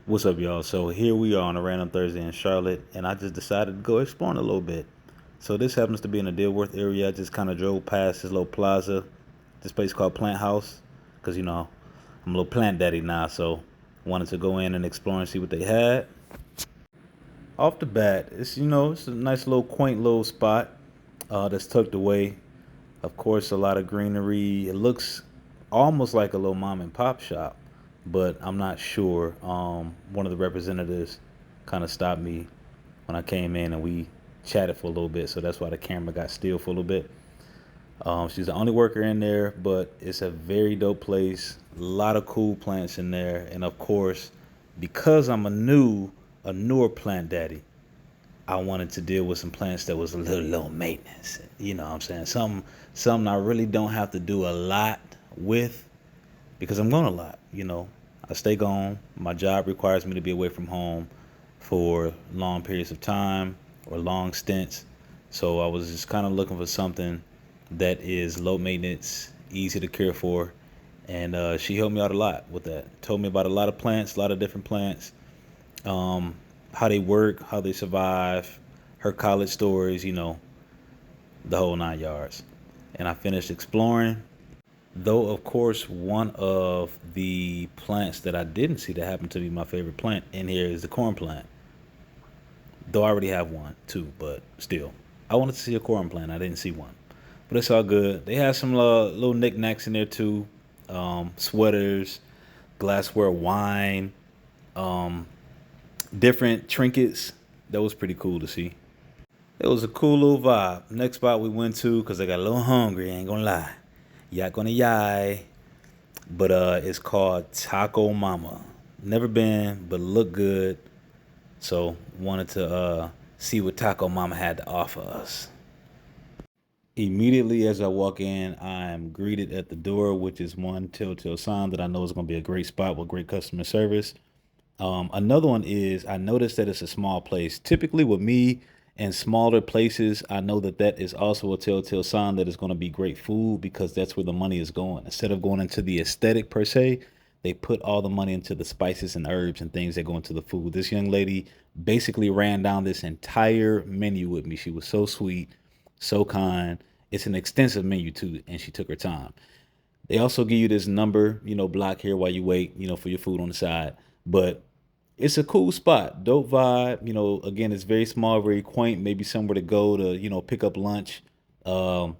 What's up, y'all? So here we are on a random Thursday in Charlotte, and I just decided to go exploring a little bit. So this happens to be in the Dilworth area. I just kind of drove past this little plaza, this place called Plant House, because I'm a little plant daddy now, so wanted to go in and explore and see what they had. Off the bat, it's a nice little quaint little spot that's tucked away. Of course, a lot of greenery. It looks almost like a little mom and pop shop, but I'm not sure. One of the representatives kind of stopped me when I came in and we chatted for a little bit, so that's why the camera got still for a little bit. She's the only worker in there, but it's a very dope place. A lot of cool plants in there, and of course, because I'm a newer plant daddy, I wanted to deal with some plants that was a little low maintenance. You know what I'm saying? Something I really don't have to do a lot with because I'm gone a lot. I stay gone. My job requires me to be away from home for long periods of time or long stints. So I was just kind of looking for something that is low maintenance, easy to care for, and she helped me out a lot with that. Told me about a lot of plants, a lot of different plants, how they work, how they survive, her college stories, the whole 9 yards. And I finished exploring. Though, of course, one of the plants that I didn't see that happened to be my favorite plant in here is the corn plant. Though I already have one too, but still, I wanted to see a corn plant. I didn't see one, but it's all good. They had some little knickknacks in there too, sweaters, glassware, wine, um, different trinkets. That was pretty cool to see. It was a cool little vibe. Next spot we went to, because I got a little hungry, ain't gonna lie. Yak gonna yai. But it's called Taco Mama. Never been, but look good. So wanted to see what Taco Mama had to offer us. Immediately as I walk in, I am greeted at the door, which is one telltale sign that I know is going to be a great spot with great customer service. Another one is I noticed that it's a small place. Typically, with me and smaller places, I know that that is also a telltale sign that it's going to be great food because that's where the money is going. Instead of going into the aesthetic per se, they put all the money into the spices and herbs and things that go into the food. This young lady basically ran down this entire menu with me. She was so sweet, so kind. It's an extensive menu too, and she took her time. They also give you this number, block here while you wait, for your food on the side. But it's a cool spot, dope vibe. Again, it's very small, very quaint. Maybe somewhere to go to, pick up lunch um,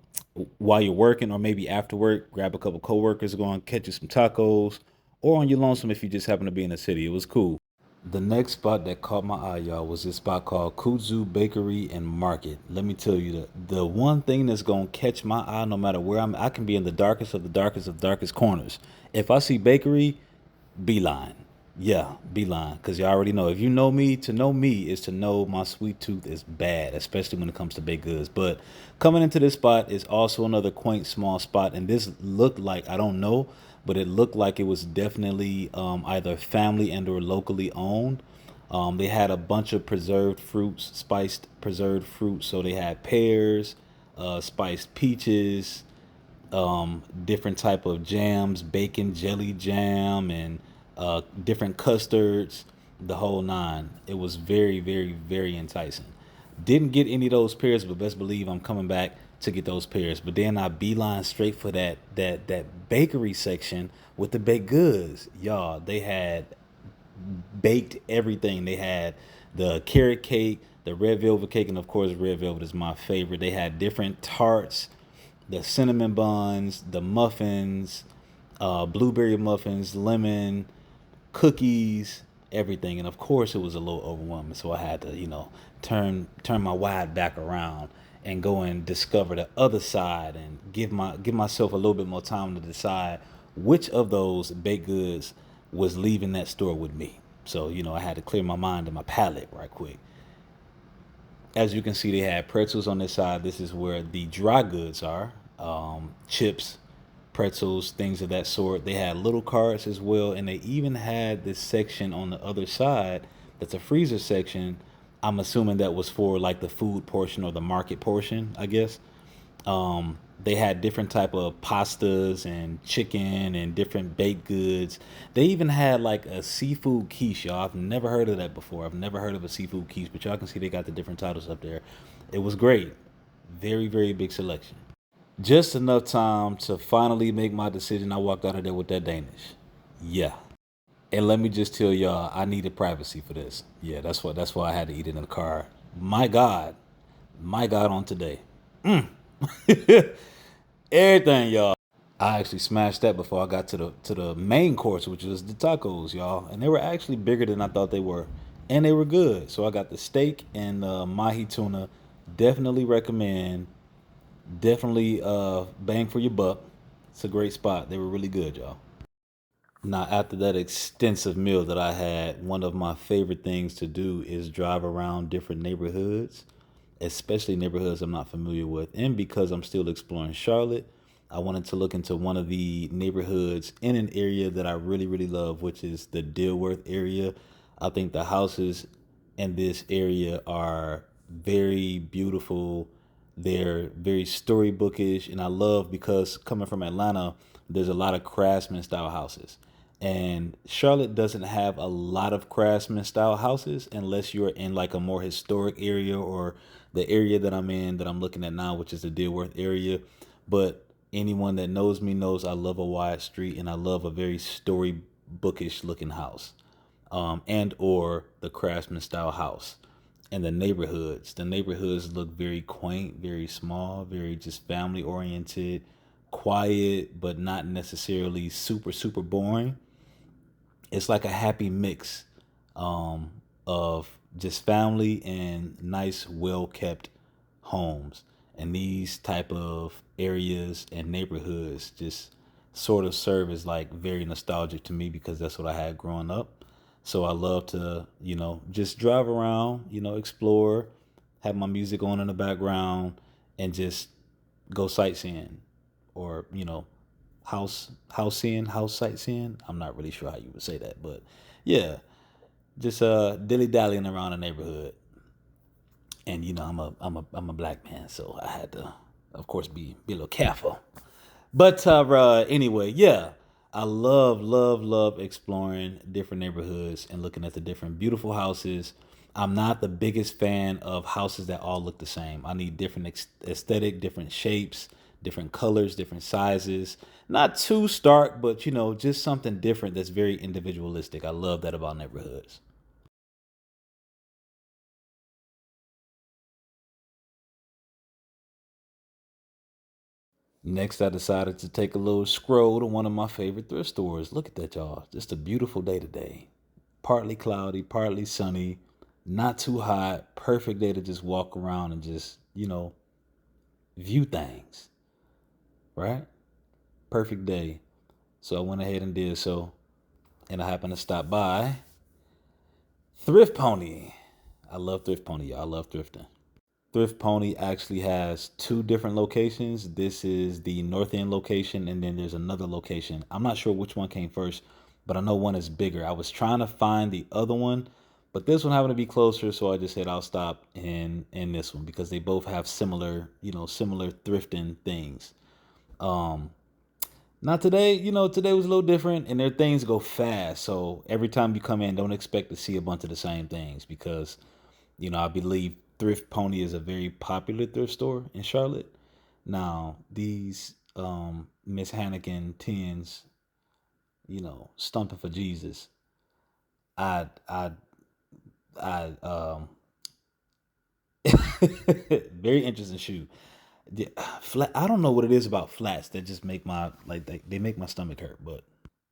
while you're working, or maybe after work, grab a couple coworkers, go and catch you some tacos, or on your lonesome if you just happen to be in the city. It was cool. The next spot that caught my eye, y'all, was this spot called Kudzu Bakery and Market. Let me tell you, the one thing that's gonna catch my eye, no matter where I can be in the darkest of the darkest of darkest corners. If I see bakery, beeline. Yeah, beeline. Because you already know. If you know me, to know me is to know my sweet tooth is bad, especially when it comes to baked goods. But coming into this spot is also another quaint small spot. And this looked like, I don't know, but it looked like it was definitely either family and or locally owned. They had a bunch of preserved fruits, spiced preserved fruits. So they had pears, spiced peaches, different type of jams, bacon jelly jam, and different custards, the whole nine. It was very, very, very enticing. Didn't get any of those pears, but best believe I'm coming back to get those pears. But then I beeline straight for that bakery section with the baked goods. Y'all, they had baked everything. They had the carrot cake, the red velvet cake, and of course, red velvet is my favorite. They had different tarts, the cinnamon buns, the muffins, blueberry muffins, lemon, cookies, everything. And of course, it was a little overwhelming, so I had to, turn my wide back around and go and discover the other side and give myself a little bit more time to decide which of those baked goods was leaving that store with me. So, I had to clear my mind and my palate right quick. As you can see, they had pretzels on this side. This is where the dry goods are, chips, pretzels, things of that sort. They had little carts as well, and they even had this section on the other side that's a freezer section. I'm assuming that was for like the food portion or the market portion, I guess. They had different type of pastas and chicken and different baked goods. They even had like a seafood quiche, y'all. I've never heard of that before. I've never heard of a seafood quiche, but y'all can see they got the different titles up there. It was great. Very, very big selection. Just enough time to finally make my decision. I walked out of there with that Danish. Yeah. And let me just tell y'all, I needed privacy for this. Yeah, that's why I had to eat it in the car. My God. My God on today. Everything, y'all. I actually smashed that before I got to the main course, which was the tacos, y'all, and they were actually bigger than I thought they were, and they were good. So I got the steak and mahi tuna. Definitely recommend. Definitely bang for your buck. It's a great spot. They were really good, y'all. Now, after that extensive meal that I had, one of my favorite things to do is drive around different neighborhoods, especially neighborhoods I'm not familiar with. And because I'm still exploring Charlotte, I wanted to look into one of the neighborhoods in an area that I really, really love, which is the Dilworth area. I think the houses in this area are very beautiful. They're very storybookish, and I love because coming from Atlanta, there's a lot of craftsman style houses. And Charlotte doesn't have a lot of craftsman style houses unless you're in like a more historic area or the area that I'm in that I'm looking at now, which is the Dilworth area. But anyone that knows me knows I love a wide street and I love a very storybookish looking house, and or the craftsman style house. And the neighborhoods look very quaint, very small, very just family oriented, quiet, but not necessarily super super boring. It's like a happy mix of just family and nice, well kept homes. And these type of areas and neighborhoods just sort of serve as like very nostalgic to me because that's what I had growing up. So I love to, just drive around, explore, have my music on in the background, and just go sightseeing or, house seeing, house sightseeing. I'm not really sure how you would say that, but yeah, just dilly dallying around the neighborhood. And I'm a black man, so I had to, of course, be a little careful. But anyway, yeah, I love exploring different neighborhoods and looking at the different beautiful houses. I'm not the biggest fan of houses that all look the same. I need different aesthetic, different shapes, different colors, different sizes. Not too stark, but just something different that's very individualistic. I love that about neighborhoods. Next, I decided to take a little scroll to one of my favorite thrift stores. Look at that, y'all. Just a beautiful day today. Partly cloudy, partly sunny, not too hot. Perfect day to just walk around and just, view things, right? Perfect day. So I went ahead and did so. And I happened to stop by Thrift Pony. I love Thrift Pony, y'all. I love thrifting. Thrift Pony actually has two different locations. This is the North End location, and then there's another location. I'm not sure which one came first, but I know one is bigger. I was trying to find the other one, but this one happened to be closer, so I just said I'll stop in this one because they both have similar, similar thrifting things. Um, Not today, today was a little different, and their things go fast. So every time you come in, don't expect to see a bunch of the same things because I believe Thrift Pony is a very popular thrift store in Charlotte. Now, these Miss Hannigan tens, stumping for Jesus. I I I very interesting shoe. Yeah, flat. I don't know what it is about flats that just make my like they make my stomach hurt, but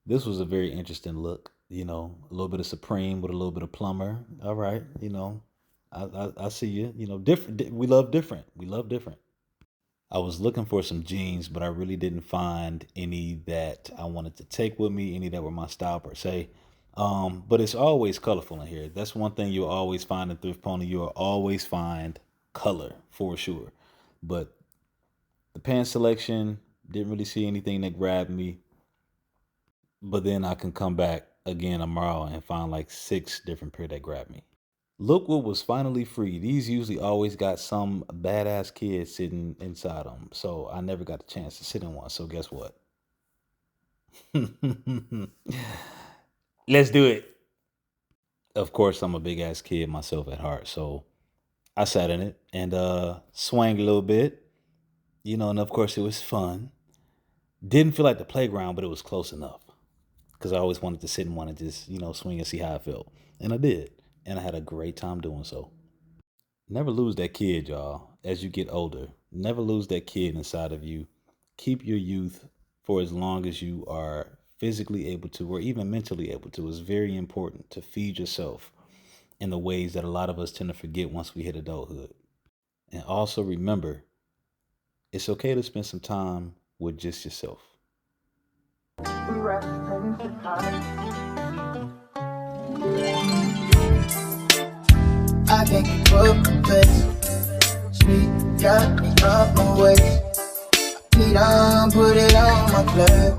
this was a very interesting look. A little bit of Supreme with a little bit of Plumber. All right, I see you. Different. We love different. We love different. I was looking for some jeans, but I really didn't find any that I wanted to take with me, any that were my style per se. But it's always colorful in here. That's one thing you'll always find in Thrift Pony. You'll always find color for sure. But the pants selection, didn't really see anything that grabbed me. But then I can come back again tomorrow and find like six different pair that grab me. Look what was finally free. These usually always got some badass kid sitting inside them. So I never got a chance to sit in one. So guess what? Let's do it. Of course, I'm a big ass kid myself at heart. So I sat in it and swang a little bit, and of course it was fun. Didn't feel like the playground, but it was close enough. Because I always wanted to sit in one and just, swing and see how I felt. And I did. And I had a great time doing so. Never lose that kid, y'all, as you get older. Never lose that kid inside of you. Keep your youth for as long as you are physically able to, or even mentally able to. It's very important to feed yourself in the ways that a lot of us tend to forget once we hit adulthood. And also remember, it's okay to spend some time with just yourself. I can't keep up with this. She got me off my waist. He done put it on my plate.